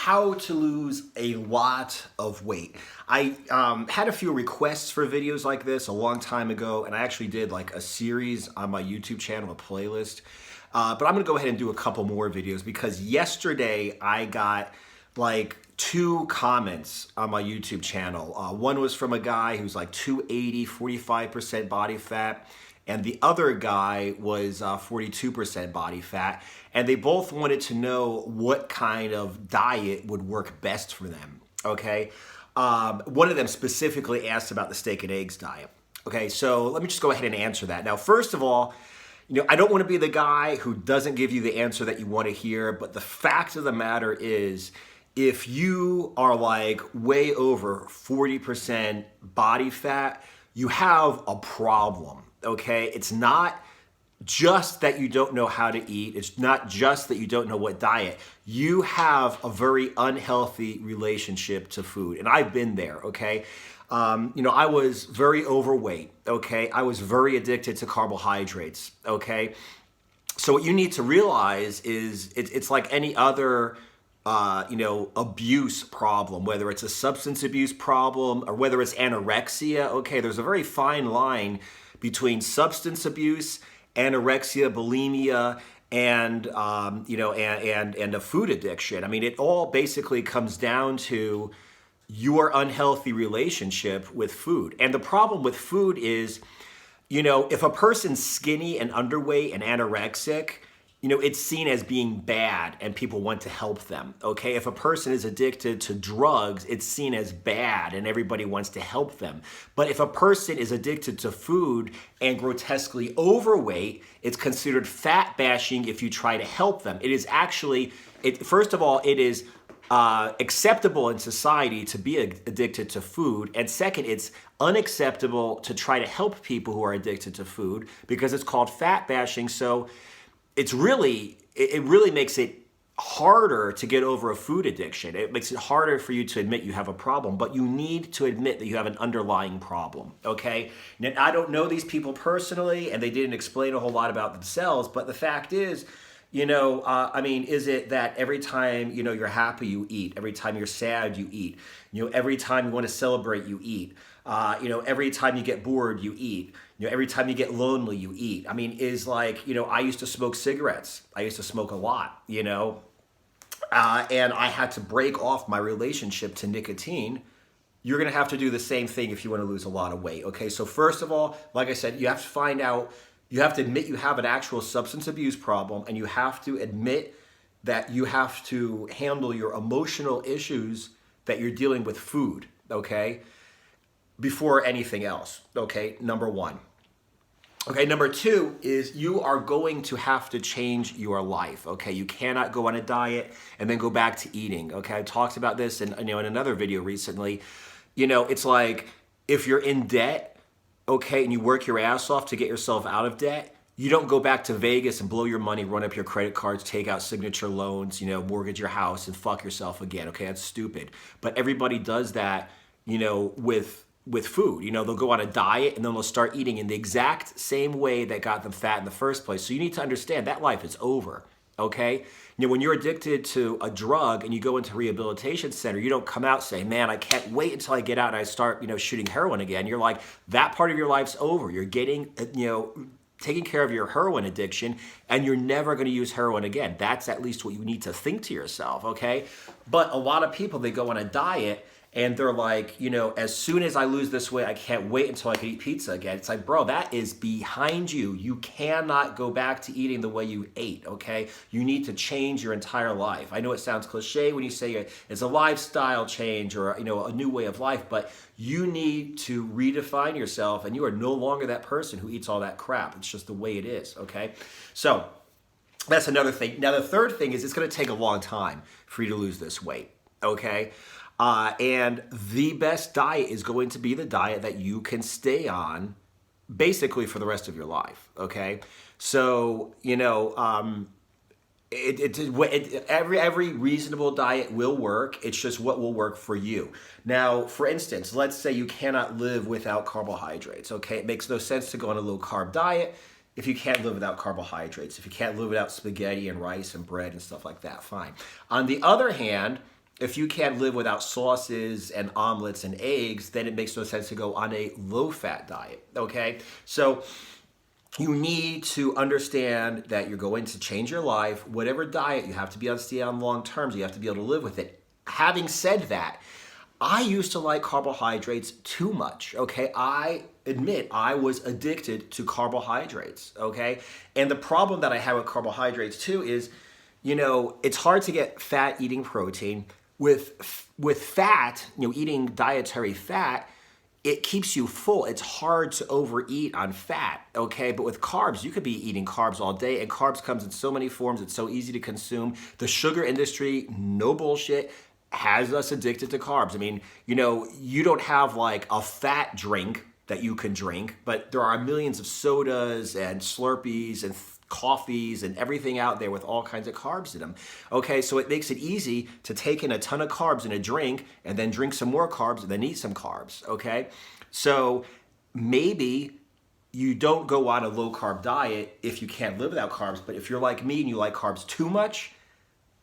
how to lose a lot of weight. I had a few requests for videos like this a long time ago, and I actually did like a series on my YouTube channel, a playlist. But I'm gonna go ahead and do a couple more videos because yesterday I got like 2 comments on my YouTube channel. One was from a guy who's like 280, 45% body fat. And the other guy was 42% body fat. And they both wanted to know what kind of diet would work best for them, okay? One of them specifically asked about the steak and eggs diet. Okay, so let me just go ahead and answer that. Now, first of all, I don't want to be the guy who doesn't give you the answer that you want to hear, but the fact of the matter is, if you are like way over 40% body fat, you have a problem. Okay, it's not just that you don't know how to eat. It's not just that you don't know what diet. You have a very unhealthy relationship to food, and I've been there. Okay, I was very overweight. Okay, I was very addicted to carbohydrates. Okay, so what you need to realize is it's like any other abuse problem, whether it's a substance abuse problem or whether it's anorexia. Okay, there's a very fine line between substance abuse, anorexia, bulimia, and and a food addiction. I mean, it all basically comes down to your unhealthy relationship with food. And the problem with food is, if a person's skinny and underweight and anorexic, it's seen as being bad and people want to help them, okay? If a person is addicted to drugs, it's seen as bad and everybody wants to help them. But if a person is addicted to food and grotesquely overweight, it's considered fat bashing if you try to help them. It is actually, first of all, it is acceptable in society to be addicted to food. And second, it's unacceptable to try to help people who are addicted to food because it's called fat bashing. So it really makes it harder to get over a food addiction. It makes it harder for you to admit you have a problem, but you need to admit that you have an underlying problem, okay? Now, I don't know these people personally, and they didn't explain a whole lot about themselves, but the fact is, is it that every time, you're happy, you eat? Every time you're sad, you eat? Every time you want to celebrate, you eat? Every time you get bored, you eat? Every time you get lonely, you eat? I mean, I used to smoke cigarettes. I used to smoke a lot, and I had to break off my relationship to nicotine. You're going to have to do the same thing if you want to lose a lot of weight, okay? So first of all, like I said, you have to find out, you have to admit you have an actual substance abuse problem, and you have to admit that you have to handle your emotional issues that you're dealing with food, okay? Before anything else, okay? Number 1. Okay, number 2 is you are going to have to change your life, okay? You cannot go on a diet and then go back to eating, okay? I talked about this in another video recently. It's like if you're in debt, okay, and you work your ass off to get yourself out of debt, you don't go back to Vegas and blow your money, run up your credit cards, take out signature loans, mortgage your house and fuck yourself again, okay? That's stupid. But everybody does that, with food. They'll go on a diet and then they'll start eating in the exact same way that got them fat in the first place. So you need to understand that life is over, okay? When you're addicted to a drug and you go into a rehabilitation center, you don't come out saying, man, I can't wait until I get out and I start, shooting heroin again. You're like, that part of your life's over. You're getting, taking care of your heroin addiction, and you're never going to use heroin again. That's at least what you need to think to yourself, okay? But a lot of people, they go on a diet and they're like, as soon as I lose this weight, I can't wait until I can eat pizza again. It's like, bro, that is behind you. You cannot go back to eating the way you ate, okay? You need to change your entire life. I know it sounds cliche when you say it's a lifestyle change or, a new way of life, but you need to redefine yourself, and you are no longer that person who eats all that crap. It's just the way it is, okay? So that's another thing. Now, the third thing is it's going to take a long time for you to lose this weight, okay? And the best diet is going to be the diet that you can stay on basically for the rest of your life, okay? So, every reasonable diet will work. It's just what will work for you. Now, for instance, let's say you cannot live without carbohydrates, okay? It makes no sense to go on a low-carb diet if you can't live without carbohydrates. If you can't live without spaghetti and rice and bread and stuff like that, fine. On the other hand, if you can't live without sauces and omelets and eggs, then it makes no sense to go on a low-fat diet, okay? So you need to understand that you're going to change your life. Whatever diet, you have to be able to stay on long term. You have to be able to live with it. Having said that, I used to like carbohydrates too much, okay? I admit I was addicted to carbohydrates, okay? And the problem that I have with carbohydrates too is, it's hard to get fat eating protein. With fat, eating dietary fat, it keeps you full. It's hard to overeat on fat, okay? But with carbs, you could be eating carbs all day, and carbs comes in so many forms. It's so easy to consume. The sugar industry, no bullshit, has us addicted to carbs. I mean, you don't have like a fat drink that you can drink, but there are millions of sodas and Slurpees and coffees and everything out there with all kinds of carbs in them. Okay, so it makes it easy to take in a ton of carbs in a drink and then drink some more carbs and then eat some carbs, okay? So maybe you don't go on a low carb diet if you can't live without carbs, but if you're like me and you like carbs too much,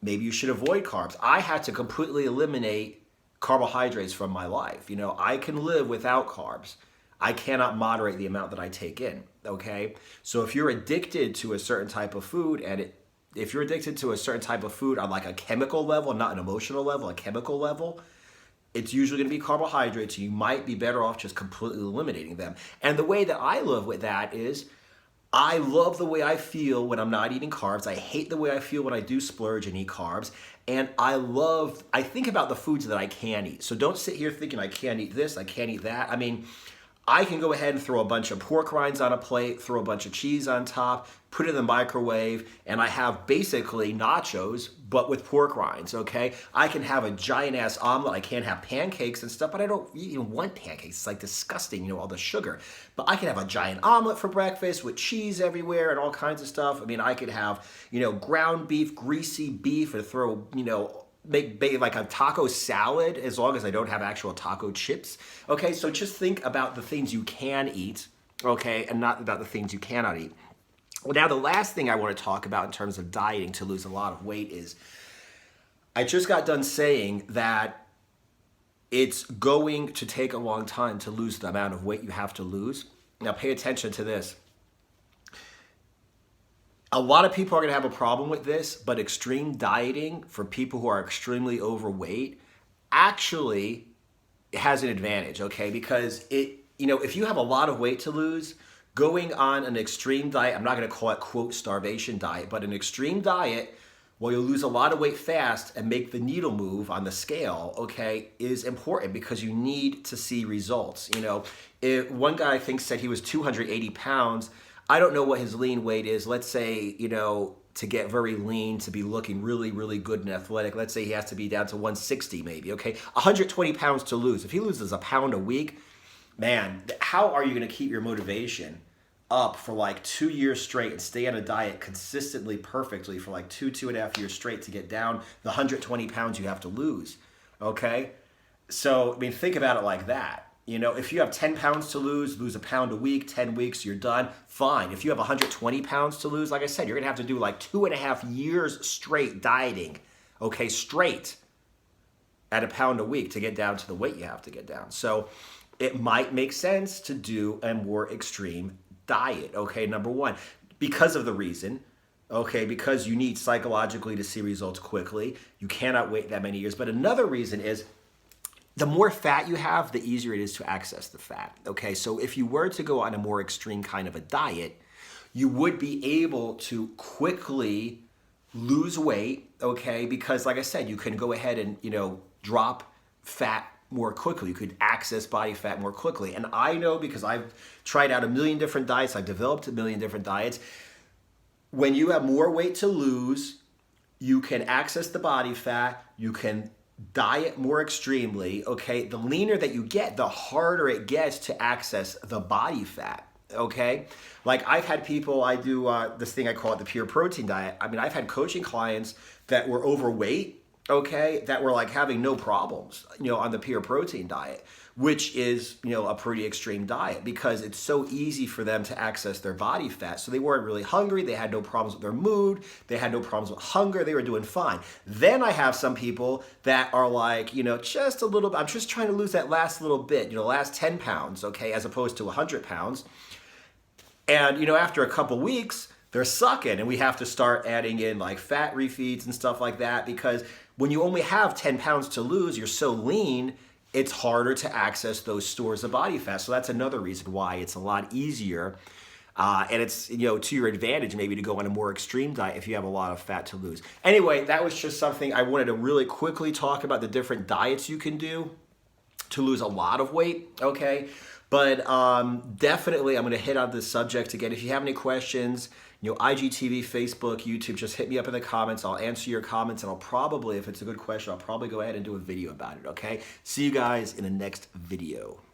maybe you should avoid carbs. I had to completely eliminate carbohydrates from my life. I can live without carbs. I cannot moderate the amount that I take in, okay? So if you're addicted to a certain type of food, and if you're addicted to a certain type of food on like a chemical level, not an emotional level, a chemical level, it's usually going to be carbohydrates. You might be better off just completely eliminating them. And the way that I live with that is I love the way I feel when I'm not eating carbs. I hate the way I feel when I do splurge and eat carbs. And I think about the foods that I can eat. So don't sit here thinking I can't eat this, I can't eat that. I mean, I can go ahead and throw a bunch of pork rinds on a plate, throw a bunch of cheese on top, put it in the microwave, and I have basically nachos, but with pork rinds, okay? I can have a giant ass omelet. I can't have pancakes and stuff, but I don't even want pancakes. It's like disgusting, all the sugar. But I can have a giant omelet for breakfast with cheese everywhere and all kinds of stuff. I mean, I could have, ground beef, greasy beef, and throw, make like a taco salad as long as I don't have actual taco chips. Okay, so just think about the things you can eat, okay, and not about the things you cannot eat. Well, now the last thing I want to talk about in terms of dieting to lose a lot of weight is I just got done saying that it's going to take a long time to lose the amount of weight you have to lose. Now pay attention to this. A lot of people are going to have a problem with this, but extreme dieting for people who are extremely overweight actually has an advantage, okay? Because if you have a lot of weight to lose, going on an extreme diet, I'm not going to call it quote starvation diet, but an extreme diet where you'll lose a lot of weight fast and make the needle move on the scale, okay, is important because you need to see results. If one guy I think said he was 280 pounds. I don't know what his lean weight is. Let's say, to get very lean, to be looking really, really good and athletic, let's say he has to be down to 160 maybe, okay? 120 pounds to lose. If he loses a pound a week, man, how are you going to keep your motivation up for like 2 years straight and stay on a diet consistently, perfectly for like 2.5 years straight to get down the 120 pounds you have to lose, okay? So, I mean, think about it like that. If you have 10 pounds to lose a pound a week, 10 weeks, you're done, fine. If you have 120 pounds to lose, like I said, you're gonna have to do like 2.5 years straight dieting, okay, straight at a pound a week to get down to the weight you have to get down. So it might make sense to do a more extreme diet, okay, number one, because of the reason, okay, because you need psychologically to see results quickly. You cannot wait that many years. But another reason is the more fat you have, the easier it is to access the fat, okay? So if you were to go on a more extreme kind of a diet, you would be able to quickly lose weight, okay? Because like I said, you can go ahead and, drop fat more quickly. You could access body fat more quickly. And I know because I've tried out a million different diets, I've developed a million different diets. When you have more weight to lose, you can access the body fat, you can diet more extremely, okay? The leaner that you get, the harder it gets to access the body fat, okay? Like I've had people, I do this thing, I call it the pure protein diet. I mean, I've had coaching clients that were overweight okay, that were like having no problems, on the pure protein diet, which is, a pretty extreme diet because it's so easy for them to access their body fat. So they weren't really hungry. They had no problems with their mood. They had no problems with hunger. They were doing fine. Then I have some people that are like, just a little, I'm just trying to lose that last little bit, last 10 pounds, okay, as opposed to 100 pounds. And, after a couple weeks, they're sucking and we have to start adding in like fat refeeds and stuff like that because when you only have 10 pounds to lose, you're so lean, it's harder to access those stores of body fat. So that's another reason why it's a lot easier. And it's, to your advantage maybe to go on a more extreme diet if you have a lot of fat to lose. Anyway, that was just something I wanted to really quickly talk about, the different diets you can do to lose a lot of weight, okay? But definitely I'm gonna hit on this subject again. If you have any questions, IGTV, Facebook, YouTube, just hit me up in the comments. I'll answer your comments and I'll probably, if it's a good question, I'll probably go ahead and do a video about it, okay? See you guys in the next video.